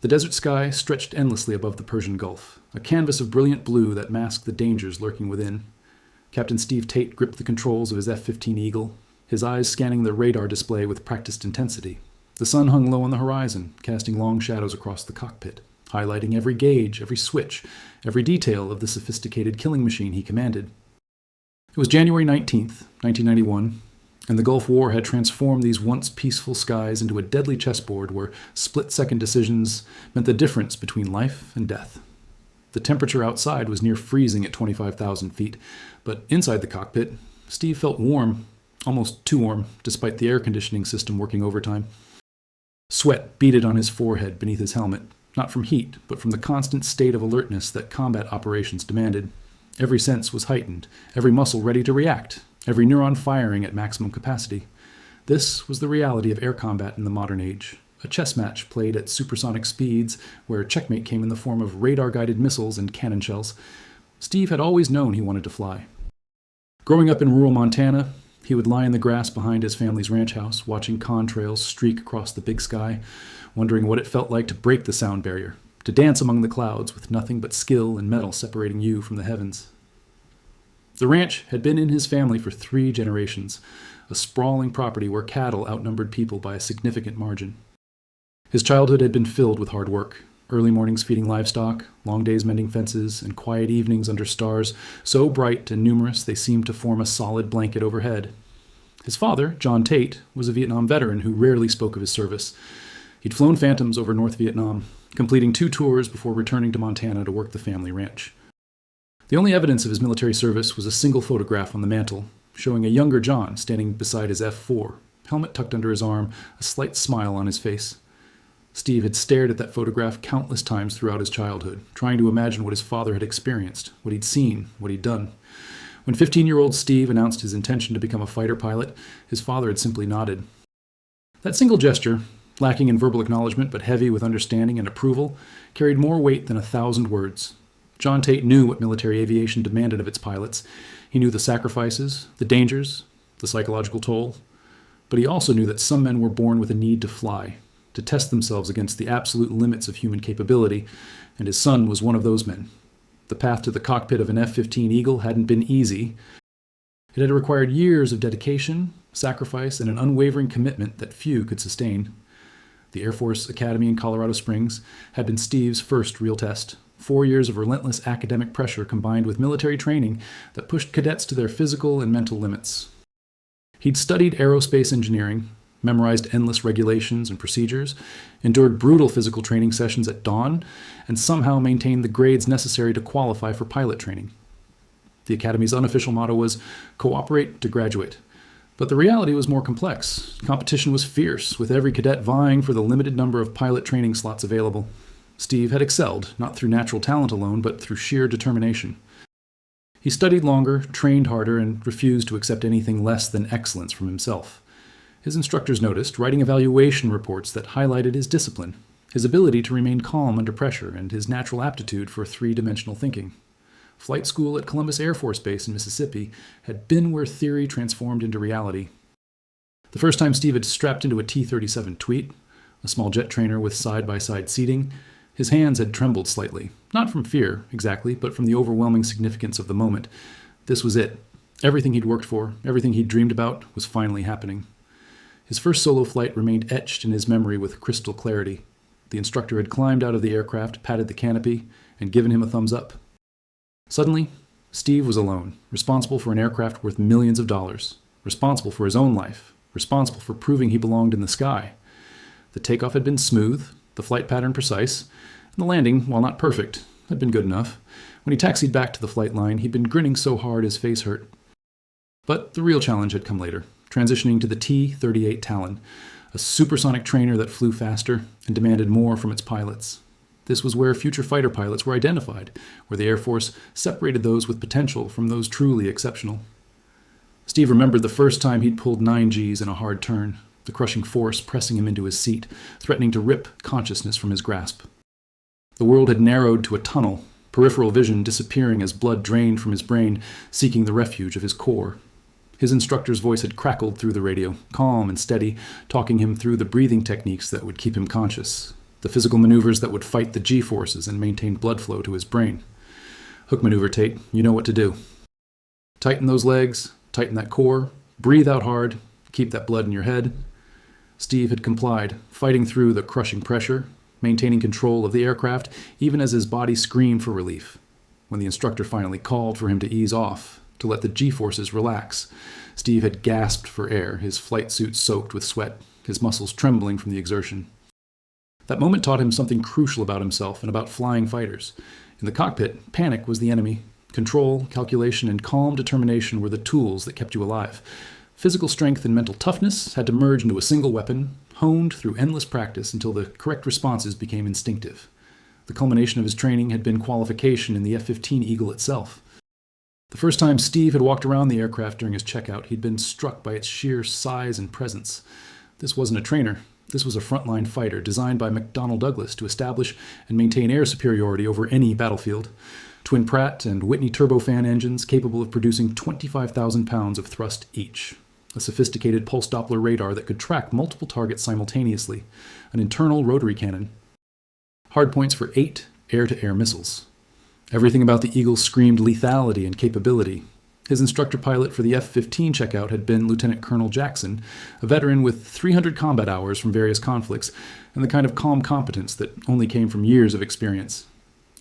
The desert sky stretched endlessly above the Persian Gulf, a canvas of brilliant blue that masked the dangers lurking within. Captain Steve Tate gripped the controls of his F-15 Eagle, his eyes scanning the radar display with practiced intensity. The sun hung low on the horizon, casting long shadows across the cockpit, highlighting every gauge, every switch, every detail of the sophisticated killing machine he commanded. It was January 19th, 1991, and the Gulf War had transformed these once peaceful skies into a deadly chessboard where split-second decisions meant the difference between life and death. The temperature outside was near freezing at 25,000 feet, but inside the cockpit, Steve felt warm, almost too warm, despite the air conditioning system working overtime. Sweat beaded on his forehead beneath his helmet, not from heat, but from the constant state of alertness that combat operations demanded. Every sense was heightened, every muscle ready to react, every neuron firing at maximum capacity. This was the reality of air combat in the modern age, a chess match played at supersonic speeds where checkmate came in the form of radar-guided missiles and cannon shells. Steve had always known he wanted to fly. Growing up in rural Montana, he would lie in the grass behind his family's ranch house, watching contrails streak across the big sky, wondering what it felt like to break the sound barrier, to dance among the clouds with nothing but skill and metal separating you from the heavens. The ranch had been in his family for 3 generations, a sprawling property where cattle outnumbered people by a significant margin. His childhood had been filled with hard work, early mornings feeding livestock, long days mending fences, and quiet evenings under stars so bright and numerous they seemed to form a solid blanket overhead. His father, John Tate, was a Vietnam veteran who rarely spoke of his service. He'd flown Phantoms over North Vietnam, completing 2 tours before returning to Montana to work the family ranch. The only evidence of his military service was a single photograph on the mantel, showing a younger John standing beside his F-4, helmet tucked under his arm, a slight smile on his face. Steve had stared at that photograph countless times throughout his childhood, trying to imagine what his father had experienced, what he'd seen, what he'd done. When 15-year-old Steve announced his intention to become a fighter pilot, his father had simply nodded. That single gesture, lacking in verbal acknowledgement but heavy with understanding and approval, carried more weight than 1,000 words. John Tate knew what military aviation demanded of its pilots. He knew the sacrifices, the dangers, the psychological toll. But he also knew that some men were born with a need to fly, to test themselves against the absolute limits of human capability, and his son was one of those men. The path to the cockpit of an F-15 Eagle hadn't been easy. It had required years of dedication, sacrifice, and an unwavering commitment that few could sustain. The Air Force Academy in Colorado Springs had been Steve's first real test. 4 years of relentless academic pressure combined with military training that pushed cadets to their physical and mental limits. He'd studied aerospace engineering, memorized endless regulations and procedures, endured brutal physical training sessions at dawn, and somehow maintained the grades necessary to qualify for pilot training. The Academy's unofficial motto was, "Cooperate to graduate." But the reality was more complex. Competition was fierce, with every cadet vying for the limited number of pilot training slots available. Steve had excelled, not through natural talent alone, but through sheer determination. He studied longer, trained harder, and refused to accept anything less than excellence from himself. His instructors noticed, writing evaluation reports that highlighted his discipline, his ability to remain calm under pressure, and his natural aptitude for 3-dimensional thinking. Flight school at Columbus Air Force Base in Mississippi had been where theory transformed into reality. The first time Steve had strapped into a T-37 Tweet, a small jet trainer with side-by-side seating, his hands had trembled slightly, not from fear, exactly, but from the overwhelming significance of the moment. This was it. Everything he'd worked for, everything he'd dreamed about, was finally happening. His first solo flight remained etched in his memory with crystal clarity. The instructor had climbed out of the aircraft, patted the canopy, and given him a thumbs up. Suddenly, Steve was alone, responsible for an aircraft worth millions of dollars, responsible for his own life, responsible for proving he belonged in the sky. The takeoff had been smooth, the flight pattern precise, and the landing, while not perfect, had been good enough. When he taxied back to the flight line, he'd been grinning so hard his face hurt. But the real challenge had come later, transitioning to the T-38 Talon, a supersonic trainer that flew faster and demanded more from its pilots. This was where future fighter pilots were identified, where the Air Force separated those with potential from those truly exceptional. Steve remembered the first time he'd pulled 9 Gs in a hard turn, the crushing force pressing him into his seat, threatening to rip consciousness from his grasp. The world had narrowed to a tunnel, peripheral vision disappearing as blood drained from his brain, seeking the refuge of his core. His instructor's voice had crackled through the radio, calm and steady, talking him through the breathing techniques that would keep him conscious. the physical maneuvers that would fight the G-forces and maintain blood flow to his brain. Hook maneuver, Tate. You know what to do. Tighten those legs, tighten that core, breathe out hard, keep that blood in your head. Steve had complied, fighting through the crushing pressure, maintaining control of the aircraft, even as his body screamed for relief. When the instructor finally called for him to ease off, to let the G-forces relax, Steve had gasped for air, his flight suit soaked with sweat, his muscles trembling from the exertion. That moment taught him something crucial about himself and about flying fighters. In the cockpit, panic was the enemy. Control, calculation, and calm determination were the tools that kept you alive. Physical strength and mental toughness had to merge into a single weapon, honed through endless practice until the correct responses became instinctive. The culmination of his training had been qualification in the F-15 Eagle itself. The first time Steve had walked around the aircraft during his checkout, he'd been struck by its sheer size and presence. This wasn't a trainer. This was a frontline fighter designed by McDonnell Douglas to establish and maintain air superiority over any battlefield. Twin Pratt and Whitney turbofan engines capable of producing 25,000 pounds of thrust each. A sophisticated pulse Doppler radar that could track multiple targets simultaneously. An internal rotary cannon. Hardpoints for 8 air-to-air missiles. Everything about the Eagle screamed lethality and capability. His instructor pilot for the F-15 checkout had been Lieutenant Colonel Jackson, a veteran with 300 combat hours from various conflicts, and the kind of calm competence that only came from years of experience.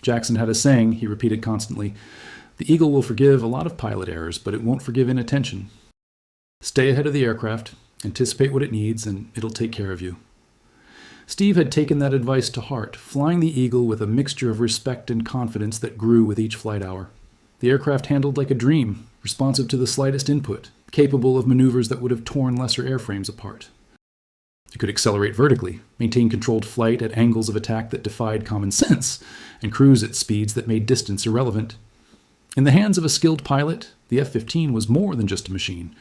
Jackson had a saying he repeated constantly: "The Eagle will forgive a lot of pilot errors, but it won't forgive inattention. Stay ahead of the aircraft, anticipate what it needs, and it'll take care of you." Steve had taken that advice to heart, flying the Eagle with a mixture of respect and confidence that grew with each flight hour. The aircraft handled like a dream, responsive to the slightest input, capable of maneuvers that would have torn lesser airframes apart. It could accelerate vertically, maintain controlled flight at angles of attack that defied common sense, and cruise at speeds that made distance irrelevant. In the hands of a skilled pilot, the F-15 was more than just a machine.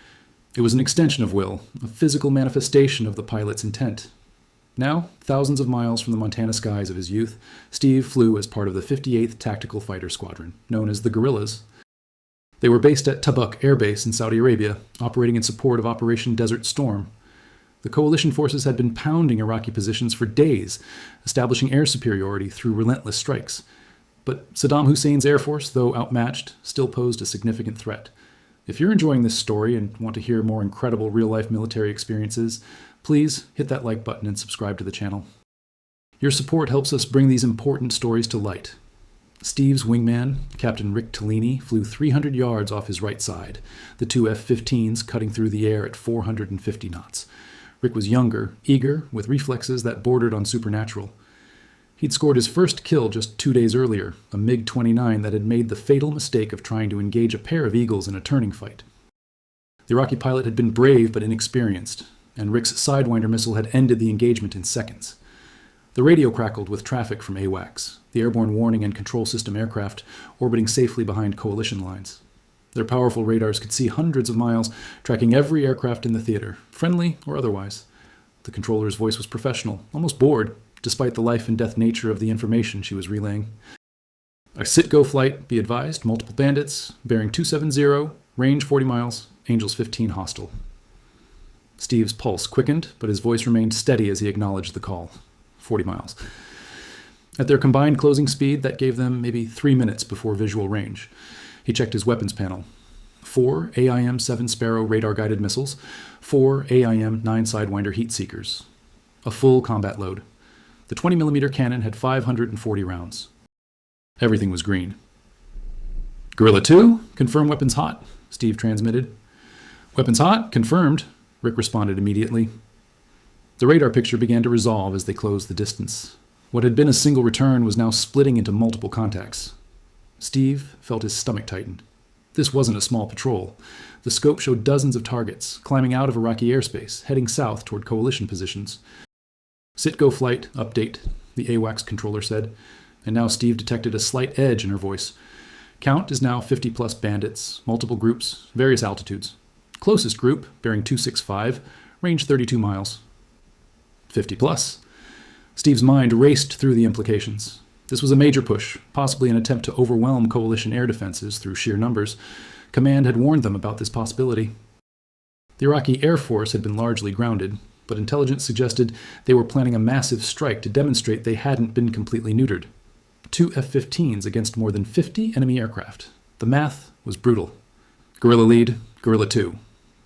It was an extension of will, a physical manifestation of the pilot's intent. Now, thousands of miles from the Montana skies of his youth, Steve flew as part of the 58th Tactical Fighter Squadron, known as the Guerrillas. They were based at Tabuk Air Base in Saudi Arabia, operating in support of Operation Desert Storm. The coalition forces had been pounding Iraqi positions for days, establishing air superiority through relentless strikes. But Saddam Hussein's air force, though outmatched, still posed a significant threat. If you're enjoying this story and want to hear more incredible real-life military experiences, please hit that like button and subscribe to the channel. Your support helps us bring these important stories to light. Steve's wingman, Captain Rick Tellini, flew 300 yards off his right side, the two F-15s cutting through the air at 450 knots. Rick was younger, eager, with reflexes that bordered on supernatural. He'd scored his first kill just 2 days earlier, a MiG-29 that had made the fatal mistake of trying to engage a pair of Eagles in a turning fight. The Iraqi pilot had been brave but inexperienced, and Rick's Sidewinder missile had ended the engagement in seconds. The radio crackled with traffic from AWACS, the airborne warning and control system aircraft orbiting safely behind coalition lines. Their powerful radars could see hundreds of miles, tracking every aircraft in the theater, friendly or otherwise. The controller's voice was professional, almost bored, despite the life-and-death nature of the information she was relaying. A sit-go flight, be advised, multiple bandits, bearing 270, range 40 miles, Angels 15 hostile. Steve's pulse quickened, but his voice remained steady as he acknowledged the call. 40 miles. At their combined closing speed, that gave them maybe 3 minutes before visual range. He checked his weapons panel. 4 AIM-7 Sparrow radar-guided missiles, 4 AIM-9 Sidewinder heat seekers. A full combat load. The 20mm cannon had 540 rounds. Everything was green. Guerrilla 2, confirm weapons hot, Steve transmitted. Weapons hot, confirmed, Rick responded immediately. The radar picture began to resolve as they closed the distance. What had been a single return was now splitting into multiple contacts. Steve felt his stomach tighten. This wasn't a small patrol. The scope showed dozens of targets, climbing out of Iraqi airspace, heading south toward coalition positions. Sit-go flight, update, the AWACS controller said, and now Steve detected a slight edge in her voice. Count is now 50-plus bandits, multiple groups, various altitudes. Closest group, bearing 265, range 32 miles. 50-plus. Steve's mind raced through the implications. This was a major push, possibly an attempt to overwhelm coalition air defenses through sheer numbers. Command had warned them about this possibility. The Iraqi Air Force had been largely grounded. but intelligence suggested they were planning a massive strike to demonstrate they hadn't been completely neutered. 2 F-15s against more than 50 enemy aircraft. The math was brutal. Guerrilla lead, Guerrilla 2.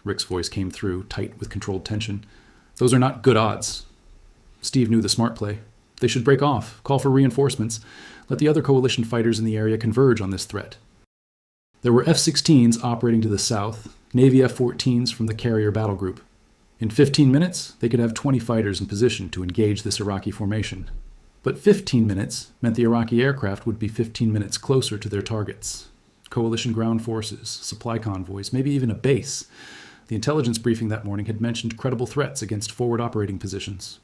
Rick's voice came through, tight with controlled tension. Those are not good odds. Steve knew the smart play. They should break off, call for reinforcements, let the other coalition fighters in the area converge on this threat. There were F-16s operating to the south, Navy F-14s from the carrier battle group. In 15 minutes, they could have 20 fighters in position to engage this Iraqi formation. But 15 minutes meant the Iraqi aircraft would be 15 minutes closer to their targets. Coalition ground forces, supply convoys, maybe even a base. The intelligence briefing that morning had mentioned credible threats against forward operating positions.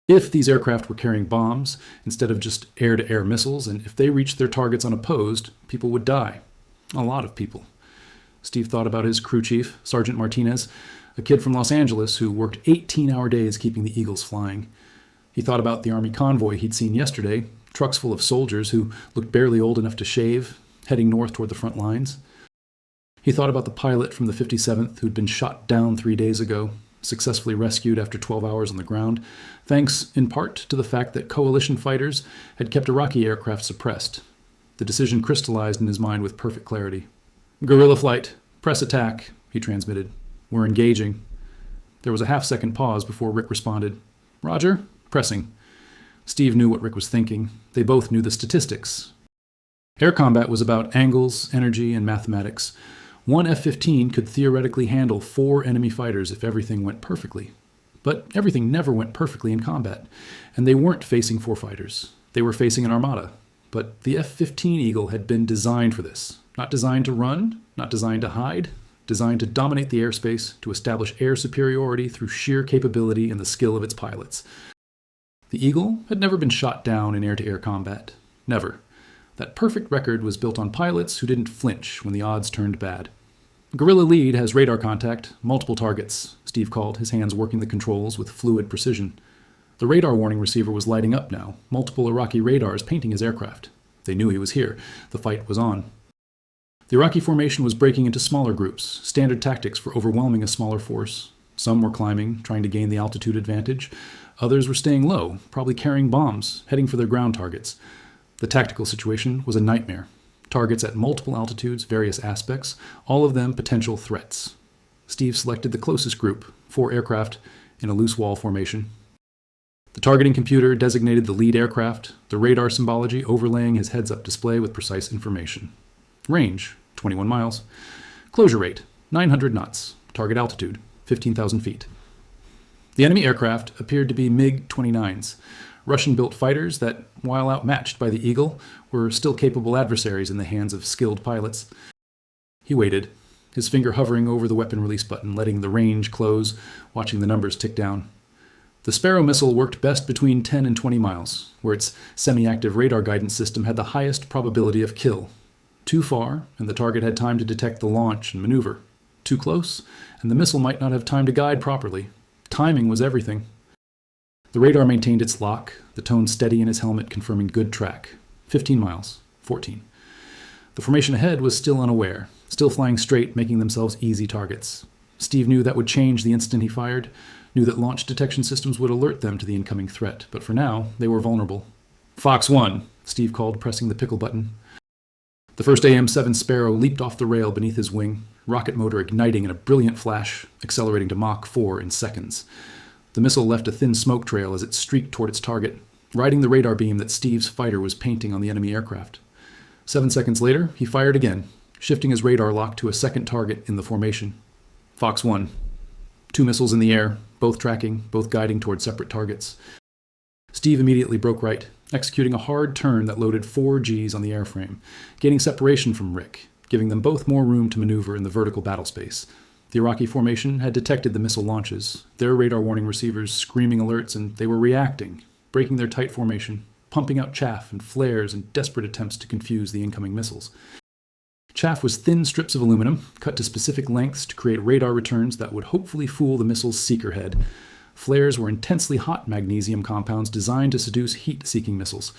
If these aircraft were carrying bombs instead of just air-to-air missiles, and if they reached their targets unopposed, people would die. A lot of people. Steve thought about his crew chief, Sergeant Martinez, a kid from Los Angeles who worked 18-hour days keeping the Eagles flying. He thought about the Army convoy he'd seen yesterday, trucks full of soldiers who looked barely old enough to shave, heading north toward the front lines. He thought about the pilot from the 57th who'd been shot down 3 days ago, successfully rescued after 12 hours on the ground, thanks in part to the fact that coalition fighters had kept Iraqi aircraft suppressed. The decision crystallized in his mind with perfect clarity. "Guerrilla flight. Press attack," he transmitted. "We're engaging." There was a half-second pause before Rick responded. "Roger. Pressing." Steve knew what Rick was thinking. They both knew the statistics. Air combat was about angles, energy, and mathematics. One F-15 could theoretically handle 4 enemy fighters if everything went perfectly. But everything never went perfectly in combat, and they weren't facing 4 fighters. They were facing an armada. But the F-15 Eagle had been designed for this. Not designed to run, not designed to hide, designed to dominate the airspace, to establish air superiority through sheer capability and the skill of its pilots. The Eagle had never been shot down in air-to-air combat. Never. That perfect record was built on pilots who didn't flinch when the odds turned bad. Guerrilla lead has radar contact, multiple targets, Steve called, his hands working the controls with fluid precision. The radar warning receiver was lighting up now, multiple Iraqi radars painting his aircraft. They knew he was here. The fight was on. The Iraqi formation was breaking into smaller groups, standard tactics for overwhelming a smaller force. Some were climbing, trying to gain the altitude advantage. Others were staying low, probably carrying bombs, heading for their ground targets. The tactical situation was a nightmare. Targets at multiple altitudes, various aspects, all of them potential threats. Steve selected the closest group, 4 aircraft, in a loose wall formation. The targeting computer designated the lead aircraft, the radar symbology overlaying his heads-up display with precise information. Range, 21 miles. Closure rate, 900 knots. Target altitude, 15,000 feet. The enemy aircraft appeared to be MiG-29s, Russian-built fighters that, while outmatched by the Eagle, were still capable adversaries in the hands of skilled pilots. He waited, his finger hovering over the weapon release button, letting the range close, watching the numbers tick down. The Sparrow missile worked best between 10 and 20 miles, where its semi-active radar guidance system had the highest probability of kill. Too far, and the target had time to detect the launch and maneuver. Too close, and the missile might not have time to guide properly. Timing was everything. The radar maintained its lock, the tone steady in his helmet confirming good track. 15 miles. 14. The formation ahead was still unaware, still flying straight, making themselves easy targets. Steve knew that would change the instant he fired, knew that launch detection systems would alert them to the incoming threat, but for now, they were vulnerable. "Fox 1, Steve called, pressing the pickle button. The first AM-7 Sparrow leaped off the rail beneath his wing, rocket motor igniting in a brilliant flash, accelerating to Mach 4 in seconds. The missile left a thin smoke trail as it streaked toward its target, riding the radar beam that Steve's fighter was painting on the enemy aircraft. 7 seconds later, he fired again, shifting his radar lock to a second target in the formation. Fox 1. 2 missiles in the air, both tracking, both guiding toward separate targets. Steve immediately broke right, executing a hard turn that loaded 4 Gs on the airframe, gaining separation from Rick, giving them both more room to maneuver in the vertical battle space. The Iraqi formation had detected the missile launches, their radar warning receivers screaming alerts, and they were reacting, breaking their tight formation, pumping out chaff and flares in desperate attempts to confuse the incoming missiles. Chaff was thin strips of aluminum, cut to specific lengths to create radar returns that would hopefully fool the missile's seeker head. Flares were intensely hot magnesium compounds designed to seduce heat-seeking missiles.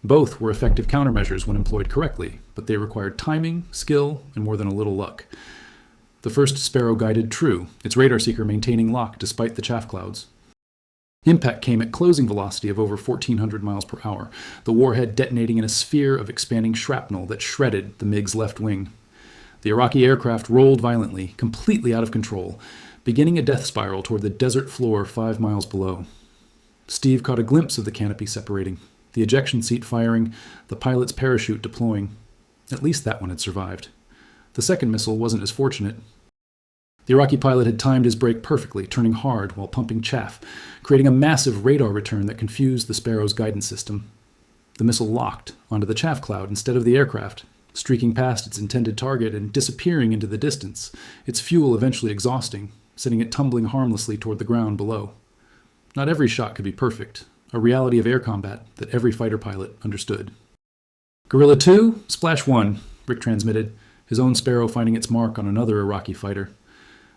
Both were effective countermeasures when employed correctly, but they required timing, skill, and more than a little luck. The The first Sparrow guided true, its radar seeker maintaining lock despite the chaff clouds. Impact came at closing velocity of over 1,400 miles per hour, the warhead detonating in a sphere of expanding shrapnel that shredded the MiG's left wing. The Iraqi aircraft rolled violently, completely out of control, beginning a death spiral toward the desert floor 5 miles below. Steve caught a glimpse of the canopy separating, the ejection seat firing, the pilot's parachute deploying. At least that one had survived. The second missile wasn't as fortunate. The Iraqi pilot had timed his brake perfectly, turning hard while pumping chaff, creating a massive radar return that confused the Sparrow's guidance system. The missile locked onto the chaff cloud instead of the aircraft, streaking past its intended target and disappearing into the distance, its fuel eventually exhausting, sending it tumbling harmlessly toward the ground below. Not every shot could be perfect, a reality of air combat that every fighter pilot understood. "Guerrilla 2, Splash 1, Rick transmitted, his own Sparrow finding its mark on another Iraqi fighter.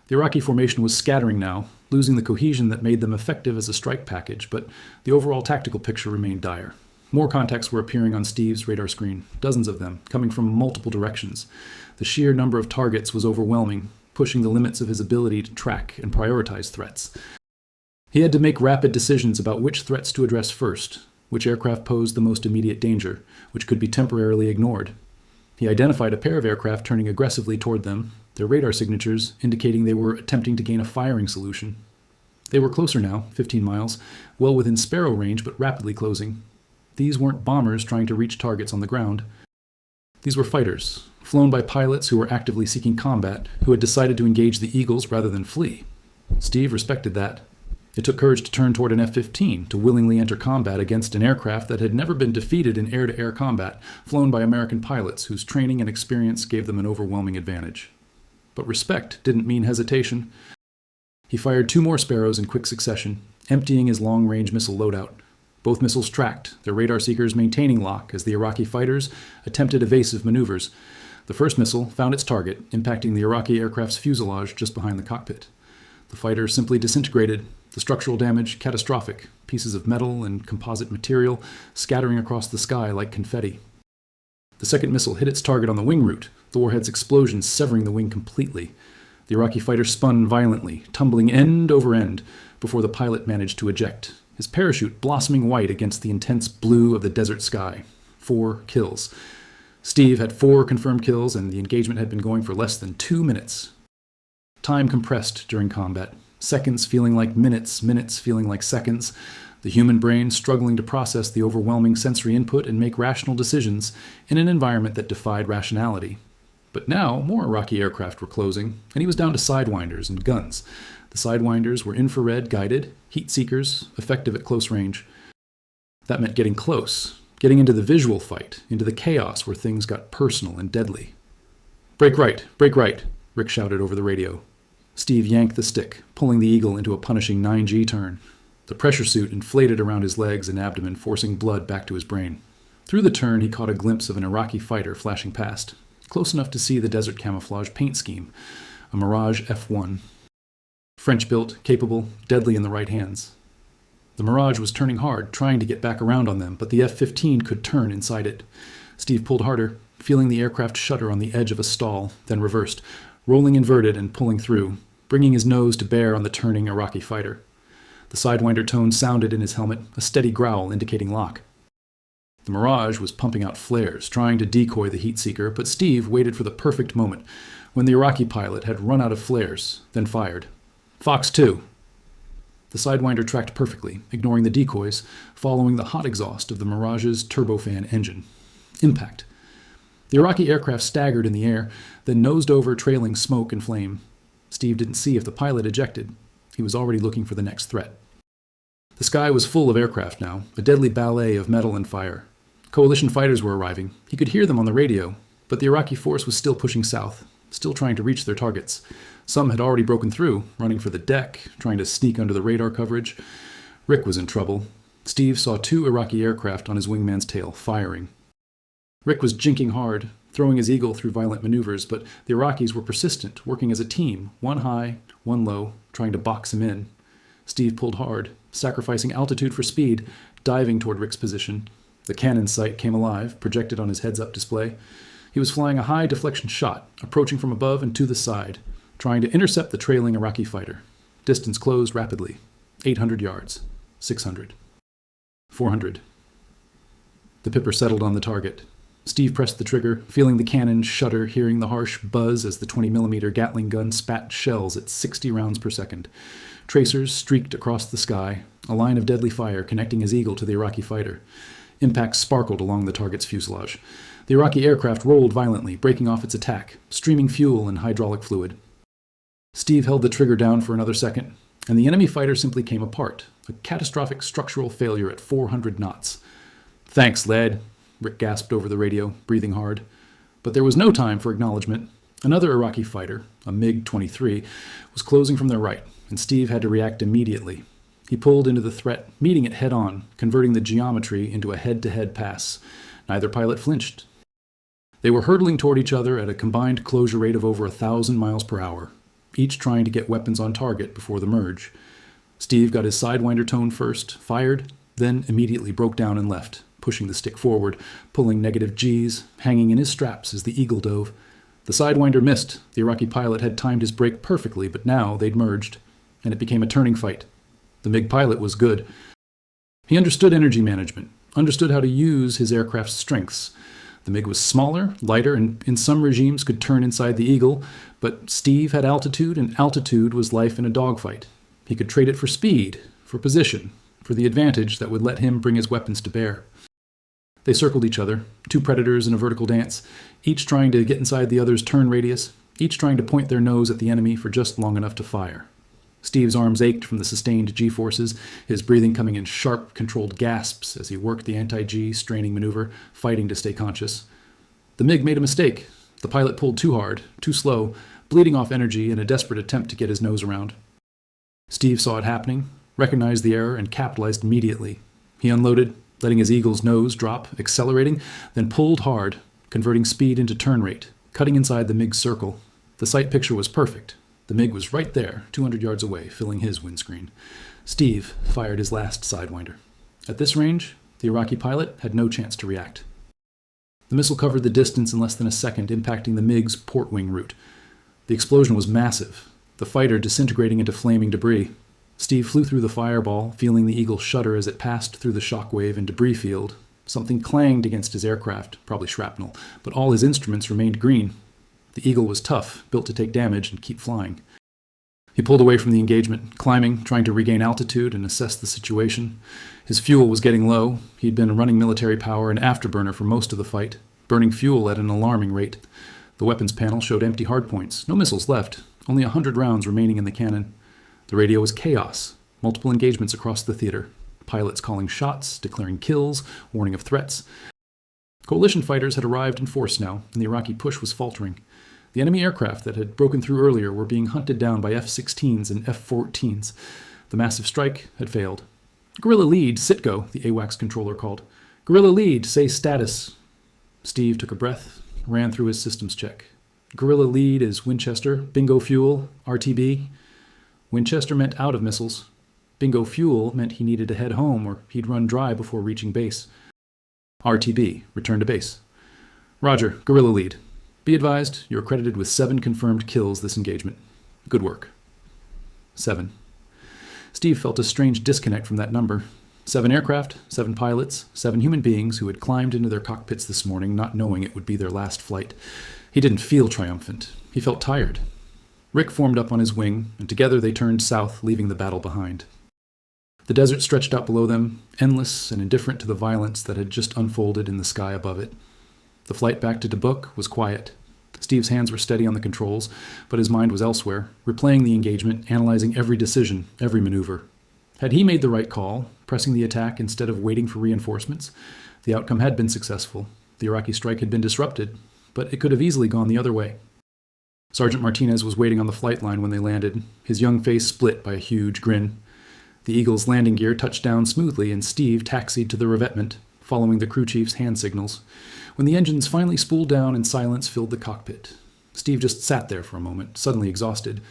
The Iraqi formation was scattering now, losing the cohesion that made them effective as a strike package, but the overall tactical picture remained dire. More contacts were appearing on Steve's radar screen, dozens of them, coming from multiple directions. The sheer number of targets was overwhelming, pushing the limits of his ability to track and prioritize threats. He had to make rapid decisions about which threats to address first, which aircraft posed the most immediate danger, which could be temporarily ignored. He identified a pair of aircraft turning aggressively toward them, their radar signatures indicating they were attempting to gain a firing solution. They were closer now, 15 miles, well within Sparrow range but rapidly closing. These weren't bombers trying to reach targets on the ground. These were fighters, flown by pilots who were actively seeking combat, who had decided to engage the Eagles rather than flee. Steve respected that. It took courage to turn toward an F-15, to willingly enter combat against an aircraft that had never been defeated in air-to-air combat, flown by American pilots whose training and experience gave them an overwhelming advantage. But respect didn't mean hesitation. He fired 2 more Sparrows in quick succession, emptying his long-range missile loadout. Both missiles tracked, their radar seekers maintaining lock as the Iraqi fighters attempted evasive maneuvers. The first missile found its target, impacting the Iraqi aircraft's fuselage just behind the cockpit. The fighter simply disintegrated, the structural damage catastrophic, pieces of metal and composite material scattering across the sky like confetti. The second missile hit its target on the wing root, the warhead's explosion severing the wing completely. The Iraqi fighter spun violently, tumbling end over end, before the pilot managed to eject, his parachute blossoming white against the intense blue of the desert sky. 4 kills. Steve had 4 confirmed kills, and the engagement had been going for less than 2 minutes. Time compressed during combat, seconds feeling like minutes, minutes feeling like seconds, the human brain struggling to process the overwhelming sensory input and make rational decisions in an environment that defied rationality. But now, more Iraqi aircraft were closing, and he was down to sidewinders and guns. The sidewinders were infrared guided, heat seekers, effective at close range. That meant getting close, getting into the visual fight, into the chaos where things got personal and deadly. Break right, Rick shouted over the radio. Steve yanked the stick, pulling the Eagle into a punishing 9G turn. The pressure suit inflated around his legs and abdomen, forcing blood back to his brain. Through the turn, he caught a glimpse of an Iraqi fighter flashing past, close enough to see the desert camouflage paint scheme, a Mirage F-1. French-built, capable, deadly in the right hands. The Mirage was turning hard, trying to get back around on them, but the F-15 could turn inside it. Steve pulled harder, feeling the aircraft shudder on the edge of a stall, then reversed, rolling inverted and pulling through, bringing his nose to bear on the turning Iraqi fighter. The sidewinder tone sounded in his helmet, a steady growl indicating lock. The Mirage was pumping out flares, trying to decoy the heat seeker, but Steve waited for the perfect moment, when the Iraqi pilot had run out of flares, then fired. Fox 2. The sidewinder tracked perfectly, ignoring the decoys, following the hot exhaust of the Mirage's turbofan engine. Impact. The Iraqi aircraft staggered in the air, then nosed over, trailing smoke and flame. Steve didn't see if the pilot ejected. He was already looking for the next threat. The sky was full of aircraft now, a deadly ballet of metal and fire. Coalition fighters were arriving. He could hear them on the radio, but the Iraqi force was still pushing south, still trying to reach their targets. Some had already broken through, running for the deck, trying to sneak under the radar coverage. Rick was in trouble. Steve saw 2 Iraqi aircraft on his wingman's tail, firing. Rick was jinking hard, throwing his Eagle through violent maneuvers, but the Iraqis were persistent, working as a team, one high, one low, trying to box him in. Steve pulled hard, sacrificing altitude for speed, diving toward Rick's position. The cannon sight came alive, projected on his heads-up display. He was flying a high-deflection shot, approaching from above and to the side, trying to intercept the trailing Iraqi fighter. Distance closed rapidly. 800 yards. 600. 400. The Pipper settled on the target. Steve pressed the trigger, feeling the cannon shudder, hearing the harsh buzz as the 20mm Gatling gun spat shells at 60 rounds per second. Tracers streaked across the sky, a line of deadly fire connecting his eagle to the Iraqi fighter. Impacts sparkled along the target's fuselage. The Iraqi aircraft rolled violently, breaking off its attack, streaming fuel and hydraulic fluid. Steve held the trigger down for another second, and the enemy fighter simply came apart, a catastrophic structural failure at 400 knots. "Thanks, lad," Rick gasped over the radio, breathing hard. But there was no time for acknowledgement. Another Iraqi fighter, a MiG-23, was closing from their right, and Steve had to react immediately. He pulled into the threat, meeting it head-on, converting the geometry into a head-to-head pass. Neither pilot flinched. They were hurtling toward each other at a combined closure rate of over 1,000 miles per hour, each trying to get weapons on target before the merge. Steve got his Sidewinder tone first, fired, then immediately broke down and left, pushing the stick forward, pulling negative Gs, hanging in his straps as the Eagle dove. The Sidewinder missed. The Iraqi pilot had timed his brake perfectly, but now they'd merged, and it became a turning fight. The MiG pilot was good. He understood energy management, understood how to use his aircraft's strengths. The MiG was smaller, lighter, and in some regimes could turn inside the Eagle, but Steve had altitude, and altitude was life in a dogfight. He could trade it for speed, for position, for the advantage that would let him bring his weapons to bear. They circled each other, two predators in a vertical dance, each trying to get inside the other's turn radius, each trying to point their nose at the enemy for just long enough to fire. Steve's arms ached from the sustained G-forces, his breathing coming in sharp, controlled gasps as he worked the anti-G straining maneuver, fighting to stay conscious. The MiG made a mistake. The pilot pulled too hard, too slow, bleeding off energy in a desperate attempt to get his nose around. Steve saw it happening, recognized the error, and capitalized immediately. He unloaded, letting his Eagle's nose drop, accelerating, then pulled hard, converting speed into turn rate, cutting inside the MiG's circle. The sight picture was perfect. The MiG was right there, 200 yards away, filling his windscreen. Steve fired his last Sidewinder. At this range, the Iraqi pilot had no chance to react. The missile covered the distance in less than a second, impacting the MiG's port wing route. The explosion was massive, the fighter disintegrating into flaming debris. Steve flew through the fireball, feeling the Eagle shudder as it passed through the shockwave and debris field. Something clanged against his aircraft, probably shrapnel, but all his instruments remained green. The Eagle was tough, built to take damage and keep flying. He pulled away from the engagement, climbing, trying to regain altitude and assess the situation. His fuel was getting low. He'd been running military power and afterburner for most of the fight, burning fuel at an alarming rate. The weapons panel showed empty hardpoints, no missiles left, only 100 rounds remaining in the cannon. The radio was chaos, multiple engagements across the theater, pilots calling shots, declaring kills, warning of threats. Coalition fighters had arrived in force now, and the Iraqi push was faltering. The enemy aircraft that had broken through earlier were being hunted down by F-16s and F-14s. The massive strike had failed. "Guerrilla lead, Sitgo," the AWACS controller called. "Guerrilla lead, say status." Steve took a breath, ran through his systems check. Guerrilla lead is Winchester, bingo fuel, RTB. Winchester meant out of missiles. Bingo fuel meant he needed to head home or he'd run dry before reaching base. RTB, return to base. Roger, guerrilla lead. Be advised, you're credited with 7 confirmed kills this engagement. Good work. 7. Steve felt a strange disconnect from that number. 7 aircraft, 7 pilots, 7 human beings who had climbed into their cockpits this morning not knowing it would be their last flight. He didn't feel triumphant. He felt tired. Rick formed up on his wing, and together they turned south, leaving the battle behind. The desert stretched out below them, endless and indifferent to the violence that had just unfolded in the sky above it. The flight back to Dubuque was quiet. Steve's hands were steady on the controls, but his mind was elsewhere, replaying the engagement, analyzing every decision, every maneuver. Had he made the right call, pressing the attack instead of waiting for reinforcements? The outcome had been successful. The Iraqi strike had been disrupted, but it could have easily gone the other way. Sergeant Martinez was waiting on the flight line when they landed, his young face split by a huge grin. The Eagle's landing gear touched down smoothly, and Steve taxied to the revetment, following the crew chief's hand signals. When the engines finally spooled down and silence filled the cockpit, Steve just sat there for a moment, suddenly exhausted.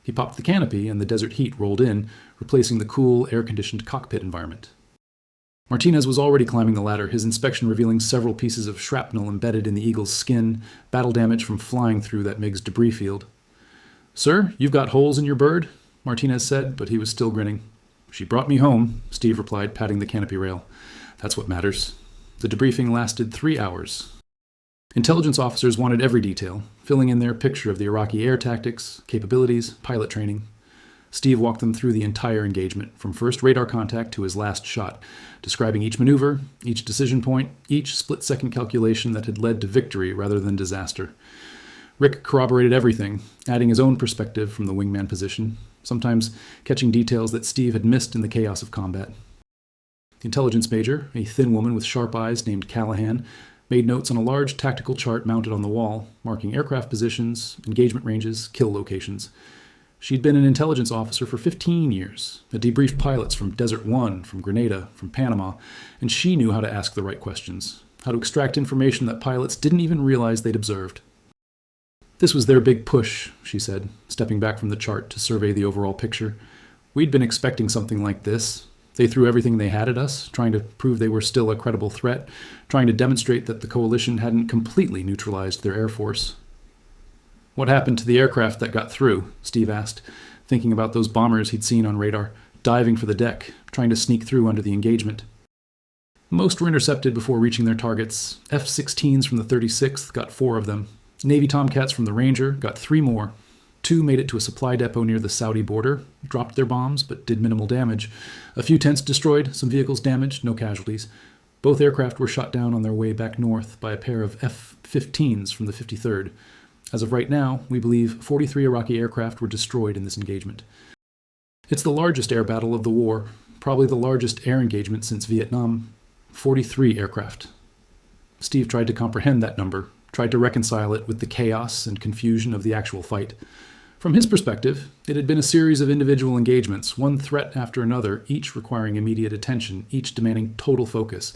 He popped the canopy, and the desert heat rolled in, replacing the cool, air-conditioned cockpit environment. Martinez was already climbing the ladder, his inspection revealing several pieces of shrapnel embedded in the Eagle's skin, battle damage from flying through that MiG's debris field. "Sir, you've got holes in your bird," Martinez said, but he was still grinning. "She brought me home," Steve replied, patting the canopy rail. "That's what matters." The debriefing lasted 3 hours. Intelligence officers wanted every detail, filling in their picture of the Iraqi air tactics, capabilities, pilot training. Steve walked them through the entire engagement, from first radar contact to his last shot, describing each maneuver, each decision point, each split-second calculation that had led to victory rather than disaster. Rick corroborated everything, adding his own perspective from the wingman position, sometimes catching details that Steve had missed in the chaos of combat. The intelligence major, a thin woman with sharp eyes named Callahan, made notes on a large tactical chart mounted on the wall, marking aircraft positions, engagement ranges, kill locations. She'd been an intelligence officer for 15 years, had debriefed pilots from Desert One, from Grenada, from Panama, and she knew how to ask the right questions, how to extract information that pilots didn't even realize they'd observed. "This was their big push," she said, stepping back from the chart to survey the overall picture. "We'd been expecting something like this. They threw everything they had at us, trying to prove they were still a credible threat, trying to demonstrate that the coalition hadn't completely neutralized their air force." "What happened to the aircraft that got through?" Steve asked, thinking about those bombers he'd seen on radar, diving for the deck, trying to sneak through under the engagement. Most were intercepted before reaching their targets. F-16s from the 36th got 4 of them. Navy Tomcats from the Ranger got 3 more. 2 made it to a supply depot near the Saudi border, dropped their bombs, but did minimal damage. A few tents destroyed, some vehicles damaged, no casualties. Both aircraft were shot down on their way back north by a pair of F-15s from the 53rd. As of right now, we believe 43 Iraqi aircraft were destroyed in this engagement. It's the largest air battle of the war, probably the largest air engagement since Vietnam. 43 aircraft. Steve tried to comprehend that number, tried to reconcile it with the chaos and confusion of the actual fight. From his perspective, it had been a series of individual engagements, one threat after another, each requiring immediate attention, each demanding total focus.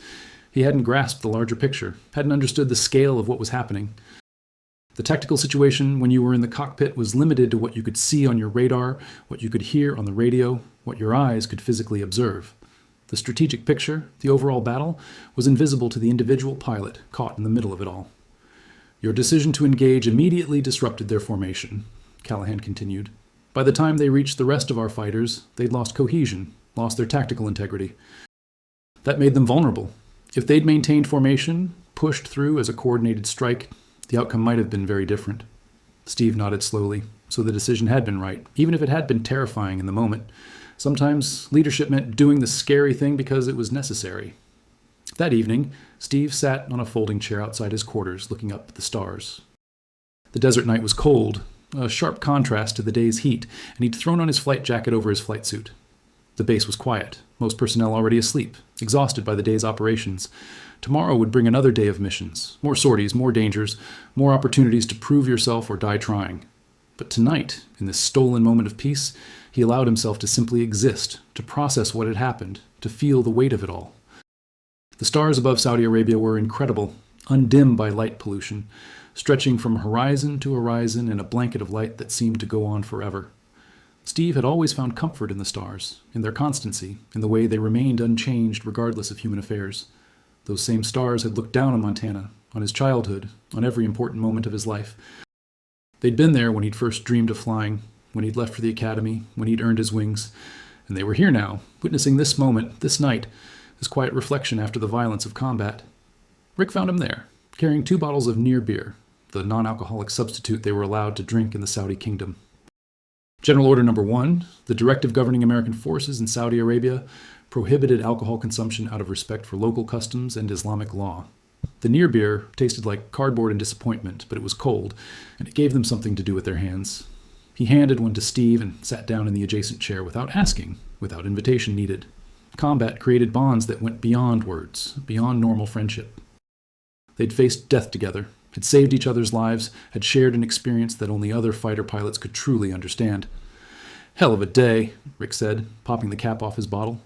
He hadn't grasped the larger picture, hadn't understood the scale of what was happening. The tactical situation when you were in the cockpit was limited to what you could see on your radar, what you could hear on the radio, what your eyes could physically observe. The strategic picture, the overall battle, was invisible to the individual pilot caught in the middle of it all. "Your decision to engage immediately disrupted their formation," Callahan continued. "By the time they reached the rest of our fighters, they'd lost cohesion, lost their tactical integrity. That made them vulnerable. If they'd maintained formation, pushed through as a coordinated strike, the outcome might have been very different." Steve nodded slowly. So the decision had been right, even if it had been terrifying in the moment. Sometimes leadership meant doing the scary thing because it was necessary. That evening, Steve sat on a folding chair outside his quarters, looking up at the stars. The desert night was cold, a sharp contrast to the day's heat, and he'd thrown on his flight jacket over his flight suit. The base was quiet, most personnel already asleep, exhausted by the day's operations. Tomorrow would bring another day of missions, more sorties, more dangers, more opportunities to prove yourself or die trying. But tonight, in this stolen moment of peace, he allowed himself to simply exist, to process what had happened, to feel the weight of it all. The stars above Saudi Arabia were incredible, undimmed by light pollution, stretching from horizon to horizon in a blanket of light that seemed to go on forever. Steve had always found comfort in the stars, in their constancy, in the way they remained unchanged regardless of human affairs. Those same stars had looked down on Montana, on his childhood, on every important moment of his life. They'd been there when he'd first dreamed of flying, when he'd left for the academy, when he'd earned his wings. And they were here now, witnessing this moment, this night, this quiet reflection after the violence of combat. Rick found him there, carrying 2 bottles of near beer, the non-alcoholic substitute they were allowed to drink in the Saudi kingdom. General Order Number 1, the directive governing American forces in Saudi Arabia, prohibited alcohol consumption out of respect for local customs and Islamic law. The near beer tasted like cardboard and disappointment, but it was cold, and it gave them something to do with their hands. He handed one to Steve and sat down in the adjacent chair without asking, without invitation needed. Combat created bonds that went beyond words, beyond normal friendship. They'd faced death together, had saved each other's lives, had shared an experience that only other fighter pilots could truly understand. "Hell of a day," Rick said, popping the cap off his bottle.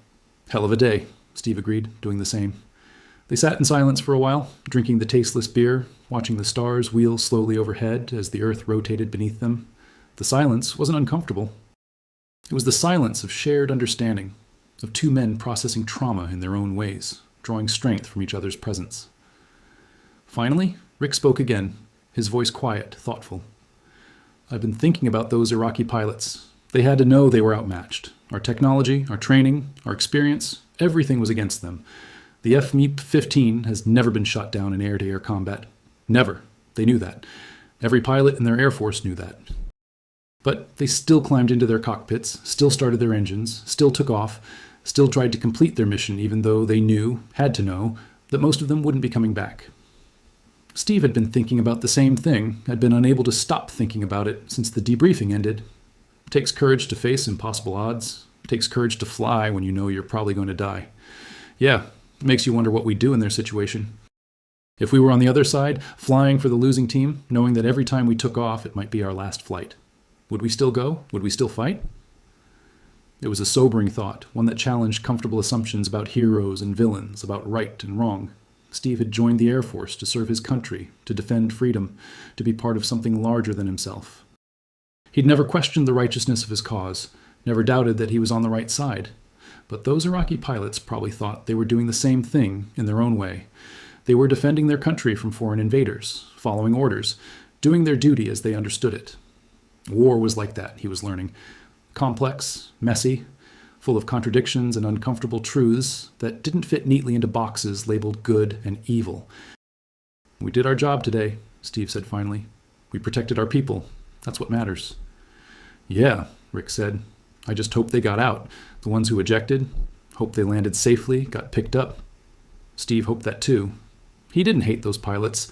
"Hell of a day," Steve agreed, doing the same. They sat in silence for a while, drinking the tasteless beer, watching the stars wheel slowly overhead as the earth rotated beneath them. The silence wasn't uncomfortable. It was the silence of shared understanding, of 2 men processing trauma in their own ways, drawing strength from each other's presence. Finally, Rick spoke again, his voice quiet, thoughtful. I've been thinking about those Iraqi pilots. They had to know they were outmatched. Our technology, our training, our experience, everything was against them. The F-15 has never been shot down in air-to-air combat. Never. They knew that. Every pilot in their Air Force knew that. But they still climbed into their cockpits, still started their engines, still took off, still tried to complete their mission even though they knew, had to know, that most of them wouldn't be coming back. Steve had been thinking about the same thing, had been unable to stop thinking about it since the debriefing ended. It takes courage to face impossible odds. It takes courage to fly when you know you're probably going to die. Yeah, it makes you wonder what we'd do in their situation. If we were on the other side, flying for the losing team, knowing that every time we took off it might be our last flight. Would we still go? Would we still fight? It was a sobering thought, one that challenged comfortable assumptions about heroes and villains, about right and wrong. Steve had joined the Air Force to serve his country, to defend freedom, to be part of something larger than himself. He'd never questioned the righteousness of his cause, never doubted that he was on the right side. But those Iraqi pilots probably thought they were doing the same thing in their own way. They were defending their country from foreign invaders, following orders, doing their duty as they understood it. War was like that, he was learning. Complex, messy, full of contradictions and uncomfortable truths that didn't fit neatly into boxes labeled good and evil. "We did our job today," Steve said finally. "We protected our people. That's what matters." "Yeah," Rick said. "I just hope they got out. The ones who ejected. Hope they landed safely, got picked up." Steve hoped that too. He didn't hate those pilots.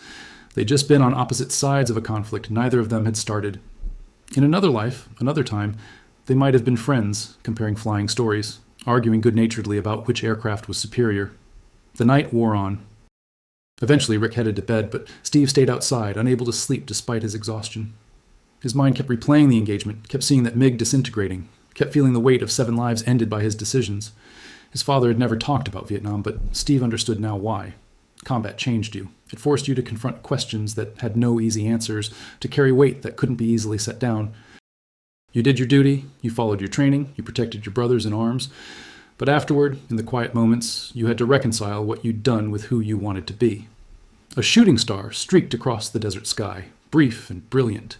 They'd just been on opposite sides of a conflict neither of them had started. In another life, another time, they might have been friends, comparing flying stories, arguing good-naturedly about which aircraft was superior. The night wore on. Eventually, Rick headed to bed, but Steve stayed outside, unable to sleep despite his exhaustion. His mind kept replaying the engagement, kept seeing that MiG disintegrating, kept feeling the weight of 7 lives ended by his decisions. His father had never talked about Vietnam, but Steve understood now why. Combat changed you. It forced you to confront questions that had no easy answers, to carry weight that couldn't be easily set down. You did your duty, you followed your training, you protected your brothers in arms, but afterward, in the quiet moments, you had to reconcile what you'd done with who you wanted to be. A shooting star streaked across the desert sky, brief and brilliant.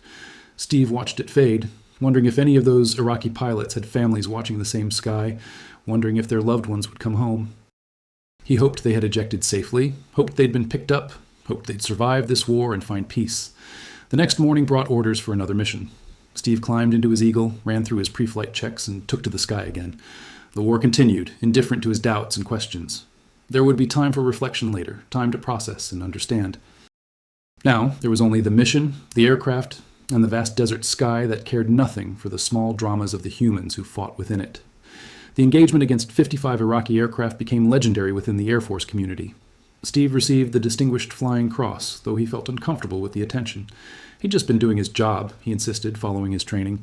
Steve watched it fade, wondering if any of those Iraqi pilots had families watching the same sky, wondering if their loved ones would come home. He hoped they had ejected safely, hoped they'd been picked up, hoped they'd survive this war and find peace. The next morning brought orders for another mission. Steve climbed into his Eagle, ran through his pre-flight checks, and took to the sky again. The war continued, indifferent to his doubts and questions. There would be time for reflection later, time to process and understand. Now, there was only the mission, the aircraft, and the vast desert sky that cared nothing for the small dramas of the humans who fought within it. The engagement against 55 Iraqi aircraft became legendary within the Air Force community. Steve received the Distinguished Flying Cross, though he felt uncomfortable with the attention. He'd just been doing his job, he insisted, following his training.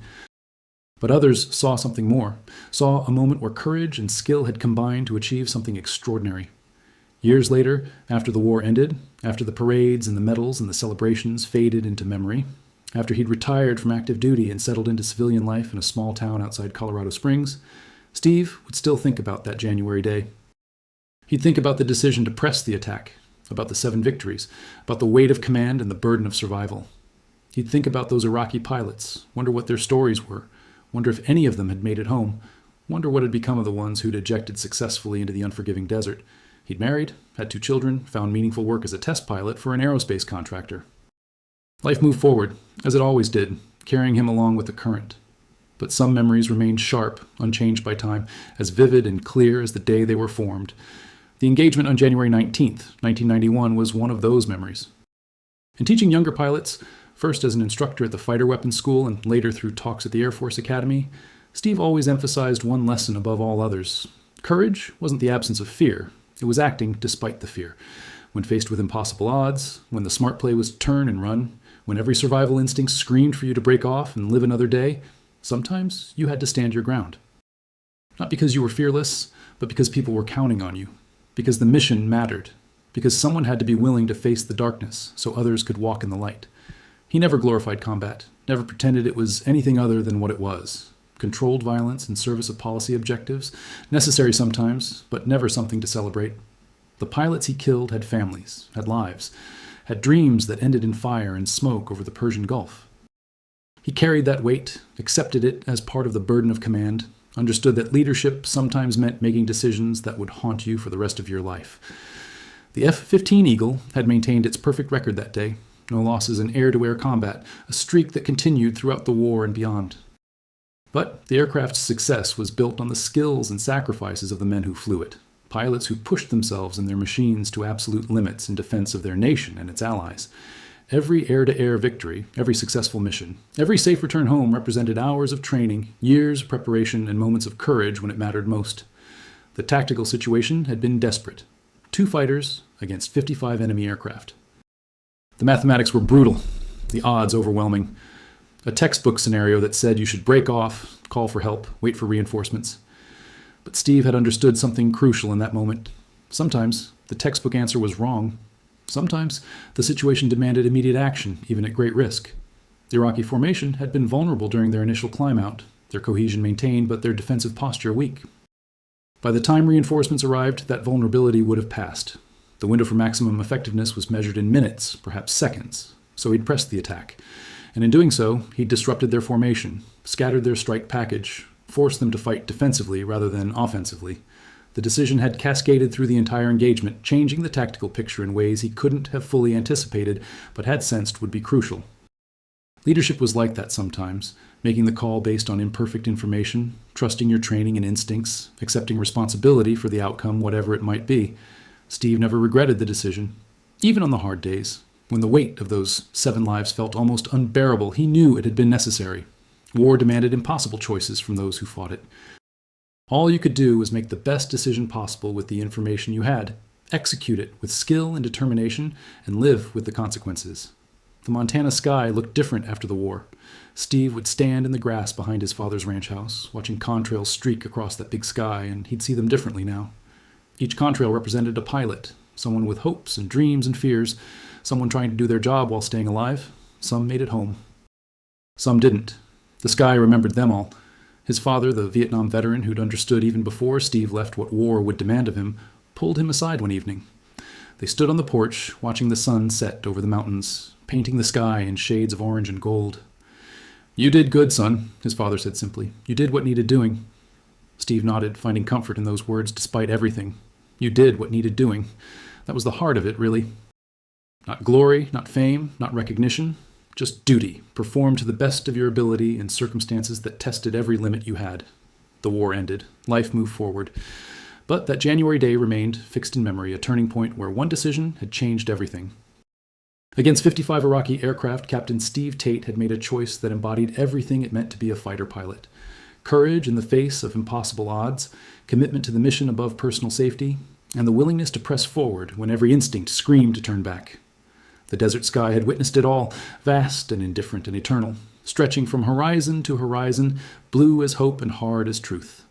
But others saw something more, saw a moment where courage and skill had combined to achieve something extraordinary. Years later, after the war ended, after the parades and the medals and the celebrations faded into memory, after he'd retired from active duty and settled into civilian life in a small town outside Colorado Springs, Steve would still think about that January day. He'd think about the decision to press the attack, about the 7 victories, about the weight of command and the burden of survival. He'd think about those Iraqi pilots, wonder what their stories were, wonder if any of them had made it home, wonder what had become of the ones who'd ejected successfully into the unforgiving desert. He'd married, had 2 children, found meaningful work as a test pilot for an aerospace contractor. Life moved forward, as it always did, carrying him along with the current. But some memories remained sharp, unchanged by time, as vivid and clear as the day they were formed. The engagement on January 19th, 1991 was one of those memories. In teaching younger pilots, first as an instructor at the fighter weapons school and later through talks at the Air Force Academy, Steve always emphasized one lesson above all others. Courage wasn't the absence of fear. It was acting despite the fear. When faced with impossible odds, when the smart play was turn and run, when every survival instinct screamed for you to break off and live another day, sometimes you had to stand your ground. Not because you were fearless, but because people were counting on you. Because the mission mattered. Because someone had to be willing to face the darkness so others could walk in the light. He never glorified combat, never pretended it was anything other than what it was. Controlled violence in service of policy objectives, necessary sometimes, but never something to celebrate. The pilots he killed had families, had lives, had dreams that ended in fire and smoke over the Persian Gulf. He carried that weight, accepted it as part of the burden of command, understood that leadership sometimes meant making decisions that would haunt you for the rest of your life. The F-15 Eagle had maintained its perfect record that day. No losses in air-to-air combat, a streak that continued throughout the war and beyond. But the aircraft's success was built on the skills and sacrifices of the men who flew it, pilots who pushed themselves and their machines to absolute limits in defense of their nation and its allies. Every air-to-air victory, every successful mission, every safe return home represented hours of training, years of preparation, and moments of courage when it mattered most. The tactical situation had been desperate. 2 fighters against 55 enemy aircraft. The mathematics were brutal, the odds overwhelming. A textbook scenario that said you should break off, call for help, wait for reinforcements. But Steve had understood something crucial in that moment. Sometimes the textbook answer was wrong. Sometimes the situation demanded immediate action, even at great risk. The Iraqi formation had been vulnerable during their initial climb out, their cohesion maintained, but their defensive posture weak. By the time reinforcements arrived, that vulnerability would have passed. The window for maximum effectiveness was measured in minutes, perhaps seconds, so he'd pressed the attack. And in doing so, he'd disrupted their formation, scattered their strike package, forced them to fight defensively rather than offensively. The decision had cascaded through the entire engagement, changing the tactical picture in ways he couldn't have fully anticipated, but had sensed would be crucial. Leadership was like that sometimes, making the call based on imperfect information, trusting your training and instincts, accepting responsibility for the outcome, whatever it might be. Steve never regretted the decision. Even on the hard days, when the weight of those 7 lives felt almost unbearable, he knew it had been necessary. War demanded impossible choices from those who fought it. All you could do was make the best decision possible with the information you had, execute it with skill and determination, and live with the consequences. The Montana sky looked different after the war. Steve would stand in the grass behind his father's ranch house, watching contrails streak across that big sky, and he'd see them differently now. Each contrail represented a pilot, someone with hopes and dreams and fears, someone trying to do their job while staying alive. Some made it home. Some didn't. The sky remembered them all. His father, the Vietnam veteran who'd understood even before Steve left what war would demand of him, pulled him aside one evening. They stood on the porch, watching the sun set over the mountains, painting the sky in shades of orange and gold. "You did good, son," his father said simply. "You did what needed doing." Steve nodded, finding comfort in those words despite everything. You did what needed doing. That was the heart of it, really. Not glory, not fame, not recognition, just duty, performed to the best of your ability in circumstances that tested every limit you had. The war ended. Life moved forward. But that January day remained fixed in memory, a turning point where one decision had changed everything. Against 55 Iraqi aircraft, Captain Steve Tate had made a choice that embodied everything it meant to be a fighter pilot. Courage in the face of impossible odds, commitment to the mission above personal safety, and the willingness to press forward when every instinct screamed to turn back. The desert sky had witnessed it all, vast and indifferent and eternal, stretching from horizon to horizon, blue as hope and hard as truth.